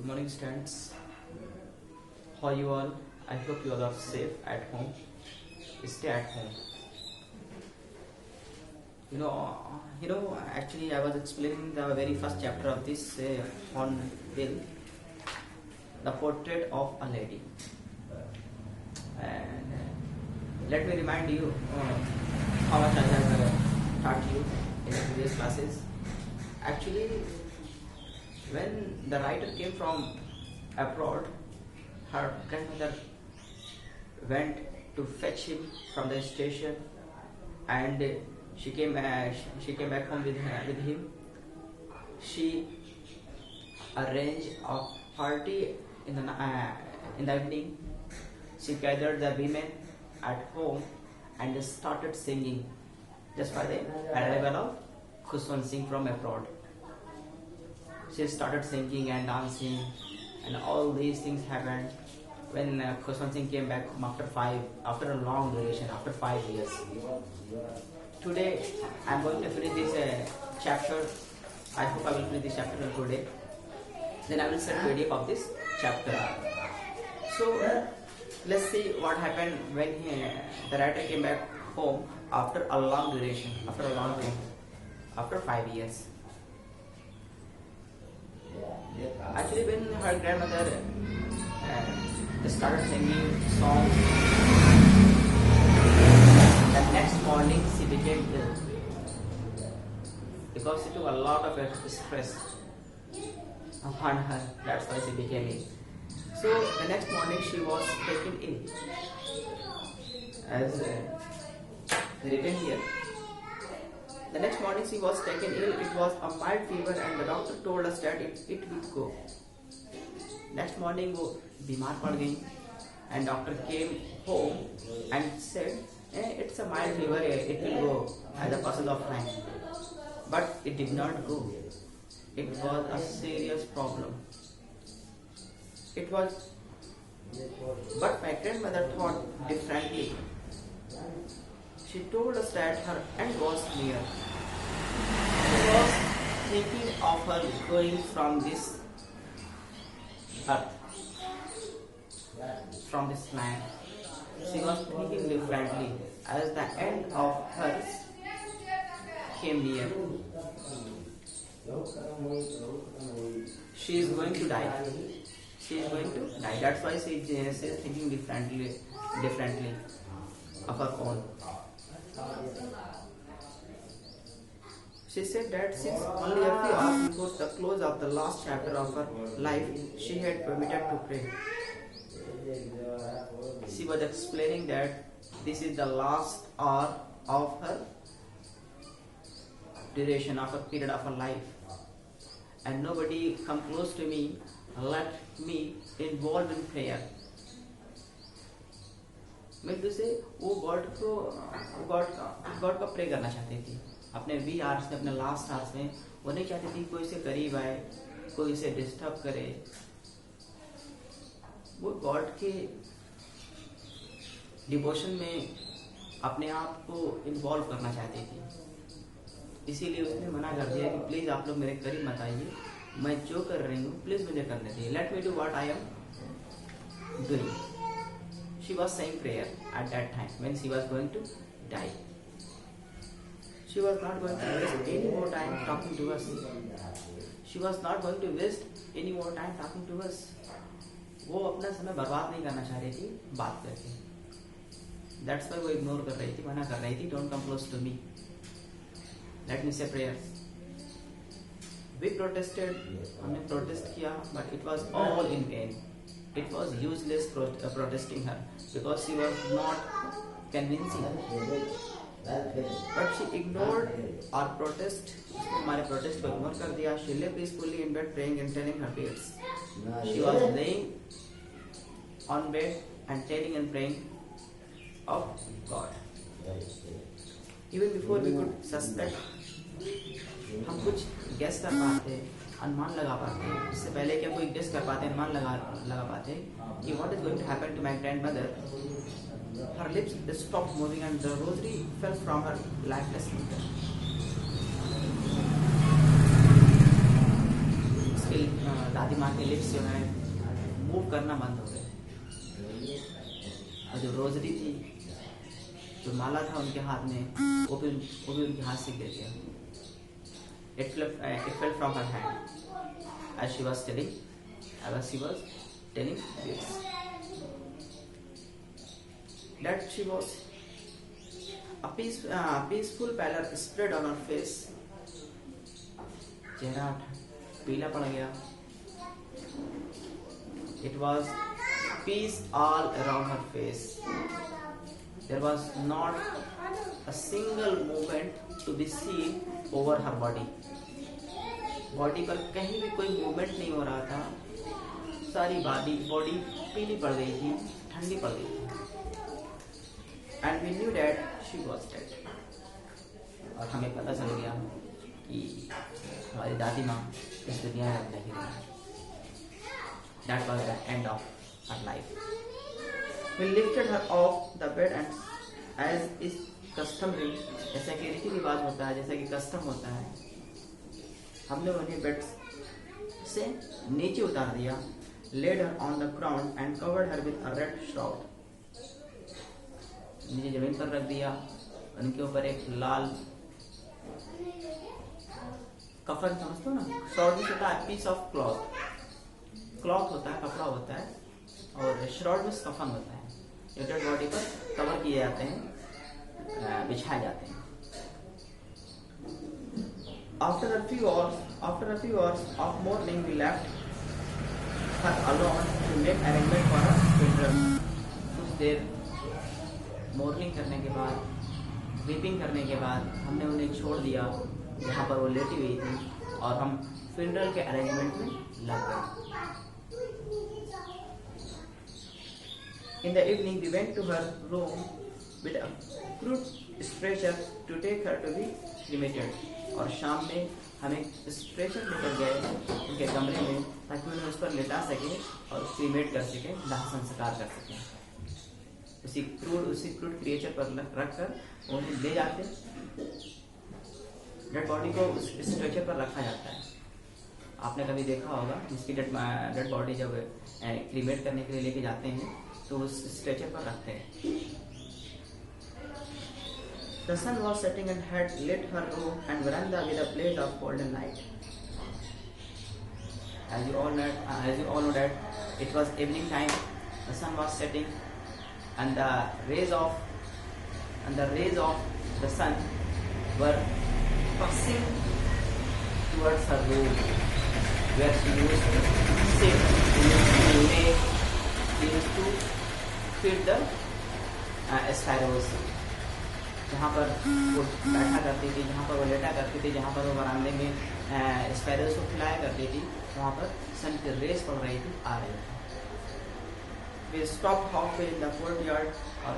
Good morning, students. How you all? I hope you all are safe at home. Stay at home. Actually, I was explaining the very first chapter of this Hornbill, the portrait of a lady. And let me remind you how much I have taught you in the previous classes. Actually, when the writer came from abroad, her grandmother went to fetch him from the station, and she came back home with him. She arranged a party in the evening. She gathered the women at home and started singing just for the arrival of Khushwant Singh from abroad. She started singing and dancing, and all these things happened when Khushwant Singh came back home after a long duration, after 5 years. Today I am going to finish this chapter. I hope I will finish this chapter today. Then I will send PDF of this chapter. So let's see what happened when the writer came back home after a long duration, after a long time, after 5 years. Actually, when her grandmother started singing songs, the next morning she became ill because she took a lot of stress upon her. That's why she became ill. So the next morning she was taken ill, as written here. The next morning she was taken ill. It was a mild fever, and the doctor told us that it will go. Next morning वो बीमार पड़ गई, and doctor came home and said, it's a mild fever, it will go as a passage of time. But it did not go. It was a serious problem. But my grandmother thought differently. She told us that her end was near. She was thinking of her going from this earth, from this land. She was thinking differently as the end of hers came near. She is going to die. She is going to die. That's why she is thinking differently of her own. She said that since only a few hours before the close of the last chapter of her life, she had permitted to pray. She was explaining that this is the last hour of her duration, of her period of her life, and nobody come close to me, let me involved in prayer. मतलब से वो God का pray करना चाहती थी अपने we hours में, अपने लास्ट आवर्स में. वो नहीं चाहती थी कोई से करीब आए, कोई से डिस्टर्ब करे. वो गॉड के डिवोशन में अपने आप को इन्वॉल्व करना चाहती थी. इसीलिए उसने मना कर दिया कि प्लीज आप लोग मेरे करीब मत आइए, मैं जो कर रही हूँ प्लीज मुझे करने दीजिए. Let me do what I am doing. She was saying prayer at that time when she was going to die. She was not going to waste any more time talking to us. She was not going to waste any more time talking to us. वो अपना समय बर्बाद नहीं करना चाह रही थी बात करके. That's why वो इग्नोर कर रही थी, मना कर रही थी. Don't come close to me. Let me say prayers. We protested, हमने protest किया, but it was all in vain. It was useless protesting her because she was not convincing. But she ignored our protest. हमारे protest को ignore कर दिया. She lay peacefully in bed praying and telling her prayers. She was laying on bed and telling and praying of God. Even before we could suspect, हम कुछ guess कर पाते, अनुमान लगा पाते. इससे पहले क्या कोई गेस कर पाते, अनुमान लगा पाते कि what is going to happen to my grandmother. Her lips stopped moving and the rosary fell from her lifeless finger. उसके दादी माँ के लिप्स जो है मूव करना बंद हो गए, और जो रोजरी थी, जो माला था उनके हाथ में, वो भी उनके हाथ से गिर गया। It fell from her hand as she was telling this, that she was a peaceful pallor spread on her face. चेहरा पीला पड़ गया। It was peace all around her face. There was not a single movement to be seen over her body. Body पर कहीं भी कोई movement नहीं हो रहा था। सारी बॉडी पीली पड़ गई थी, ठंडी पड़ गई थी। And we knew that she was dead. और हमें पता चल गया कि हमारी दादी माँ इस दुनिया में नहीं रही। That was the end of her life. We lifted her off the bed and as is customary, जैसा कि रीति रिवाज होता है, जैसा कि कस्टम होता है, हमने उन्हें बेड से नीचे उतार दिया। laid her on the ground and covered her with a red shroud. नीचे जमीन पर रख दिया, उनके ऊपर एक लाल कफन, समझते हो ना, श्राउड में होता है पीस ऑफ क्लॉथ होता है, कपड़ा होता है, और श्राउड में कफन होता है, जो डेड बॉडी पर कवर किए जाते हैं, बिछाए जाते हैं। After a few hours of mourning, we left her alone to make arrangement for her funeral. कुछ देर मोर्निंग करने के बाद, वीपिंग करने के बाद, हमने उन्हें छोड़ दिया जहाँ पर वो लेटी हुई थी, और हम फ्यूनरल के अरेंजमेंट में लग गए। In the evening, we went to her room with a crude stretcher to take her to be cremated. और शाम में हम एक स्ट्रेचर लेकर गए उनके कमरे में, ताकि उन्हें उस पर लेटा सके और क्रीमेट कर सके, दाह संस्कार कर सके। उसी क्रूड क्रिएचर पर रख कर उन्हें ले जाते, डेड बॉडी को उस स्ट्रेचर पर रखा जाता है। आपने कभी देखा होगा, जिसकी डेड बॉडी जब क्रीमेट करने के लिए लेके जाते हैं तो उस स्ट्रेचर पर रखते हैं। The sun was setting and had lit her room and veranda with a blaze of golden light. As you all know that it was evening time. The sun was setting, and the rays of the sun were passing towards her room, where she used to sit, she used to feed the sparrows. जहाँ पर वो बैठा करती थी, जहाँ पर वो लेटा करती थी, जहाँ पर वो बरामदे में स्पैरोज को खिलाया करती थी, वहाँ पर सन की रेस पड़ रही थी, आ रही थी। वे stop halfway in the courtyard, और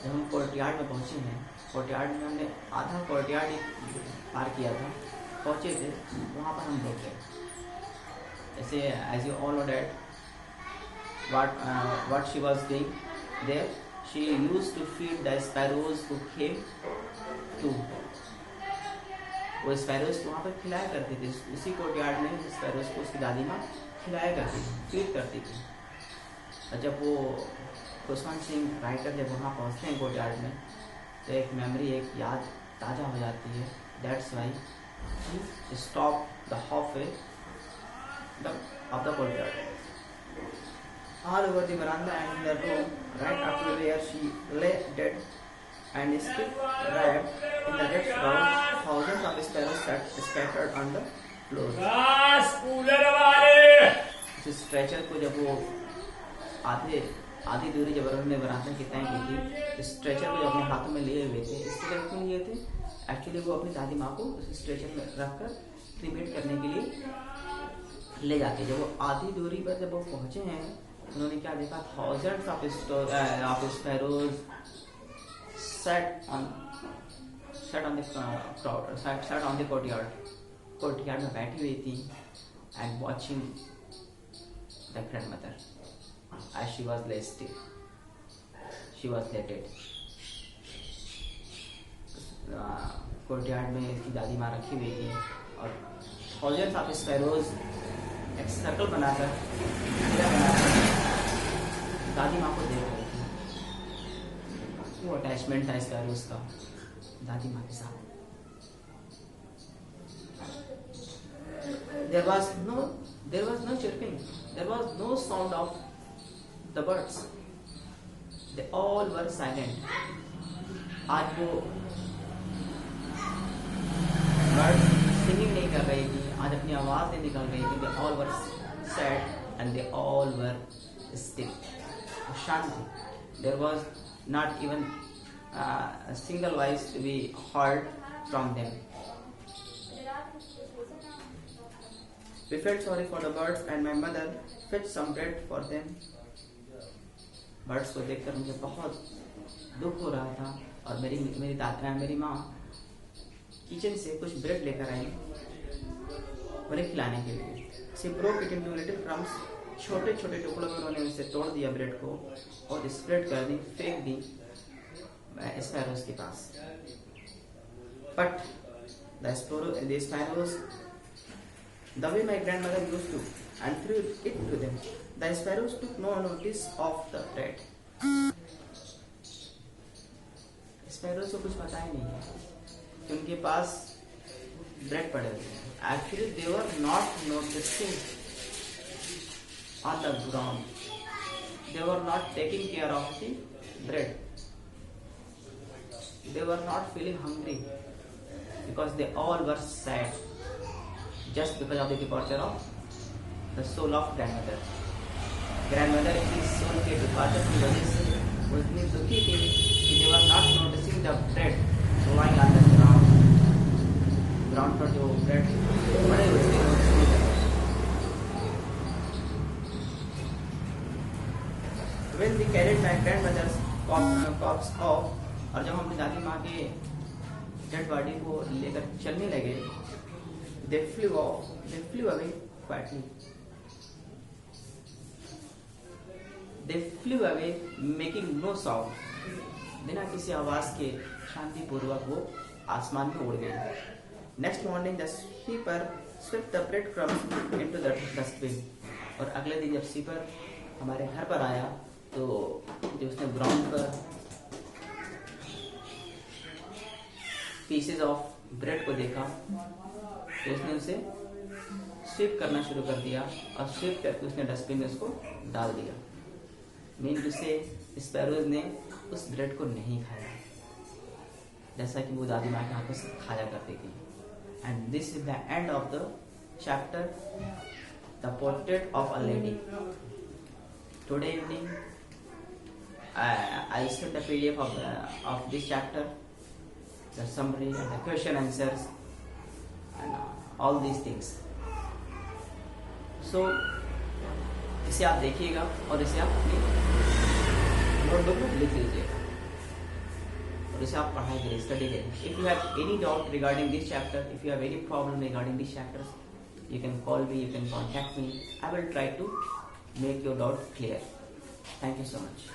जब हम कोर्टयार्ड में पहुँचे हैं, कोर्टयार्ड में हमने आधा कोर्टयार्ड पार किया था, पहुँचे थे, वहाँ पर हम रुक गए। ऐसे as you all know that what she was doing there, she used to feed the sparrows who came to, वो स्पैरोज को वहाँ पर खिलाया करती थी। उसी कोर्टयार्ड में स्पैरोज को उसकी दादी माँ खिलाया करती थी, फीड करती थी। और जब वो खुशवंत सिंह राइटर जब वहाँ पहुँचते हैं कोर्टयार्ड में, तो एक मेमोरी, एक याद ताज़ा हो जाती है। That's why he stopped the halfway of the courtyard. All over the veranda and in the room, right up to where she lay dead and still wrapped in the red shroud, thousands of sparrows sat scattered on the floor. इस stretcher को जब वो आधी दूरी जब उन्होंने वरांदा की तय की थी, स्ट्रेचर को जब अपने हाथों में लिए हुए थे, इसलिए क्यों लिए थे? एक्चुअली वो अपनी दादी माँ को उस स्ट्रेचर में रखकर क्रीमेट करने के लिए ले जाते। जब वो आधी दूरी पर जब वो पहुंचे हैं, उन्होंने क्या देखा? Thousands of sparrows sat on the courtyard में बैठी हुई थी, and watching the grandmother as she was lay still. She was lay dead. Courtyard में इसकी दादी माँ रखी हुई थी, और थाउजेंड्स ऑफ स्पैरोज एक सर्कल बनाकर घेरा बनाकर दादी माँ को देख रही थी। वो अटैचमेंट था स्पैरोज का दादी माँ के साथ। There was no chirping. There was no sound of the birds. They all were silent. आज वो birds singing नहीं कर रही थी, आज अपनी आवाज नहीं निकल रही थी. They all were sad and they all were still. शांत थी. There was not even a single voice to be heard from them. We felt sorry for the birds and my mother fetched some bread for them. Birds को देखकर मुझे बहुत दुख हो रहा था और मेरी माँ किचन से कुछ ब्रेड लेकर आई उन्हें खिलाने के लिए. She broke it into little crumbs. छोटे छोटे टुकड़ों में उन्होंने उसे तोड़ दिया ब्रेड को और स्प्रेड कर दी, फेंक दी स्पैरोज के पास. But the sparrows, the way my grandmother used to, and threw it to them. The sparrows took no notice of the bread. Sparrows को कुछ पता ही नहीं है कि उनके पास ब्रेड पड़े हुए हैं. Actually, they were not noticing on the ground. They were not taking care of the bread. They were not feeling hungry because they all were sad. Just because of the departure of the soul of grandmother. Grandmother की soul के departure की वजह से वो इतनी दुखी थी कि they were not noticing the bread lying on the ground. Ground पर जो bread पड़े हुए थे when we carried my grandmother's corpse off, और जब हम अपनी दादी माँ के डेड बॉडी को लेकर चलने लगे, they flew away quietly. They flew away making no sound. बिना किसी आवाज के शांति पूर्वक वो आसमान में उड़ गए. Next morning the sweeper swept the breadcrumbs into the dustbin. और अगले दिन जब स्वीपर हमारे घर पर आया तो जब उसने ग्राउंड पर पीसेस ऑफ ब्रेड को देखा तो उसने उसे स्वीप करना शुरू कर दिया और स्वीप करके उसने डस्टबिन में उसको डाल दिया. मीन टू से स्पैरोज ने उस ब्रेड को नहीं खाया जैसा कि वो दादी माँ के हाथों से खाया करती थी. And this is the end of the chapter the portrait of a lady. Today evening I sent the PDF of this chapter, the summary and the question answers and all these things. So इसे आप देखिएगा और इसे आप अपनी notebook में लिख लीजिएगा और इसे आप पढ़ाई करिए, स्टडी करिए. If you have any doubt regarding this chapter, if you have any problem regarding these chapters, you can call me, you can contact me. I will try to make your doubt clear. Thank you so much.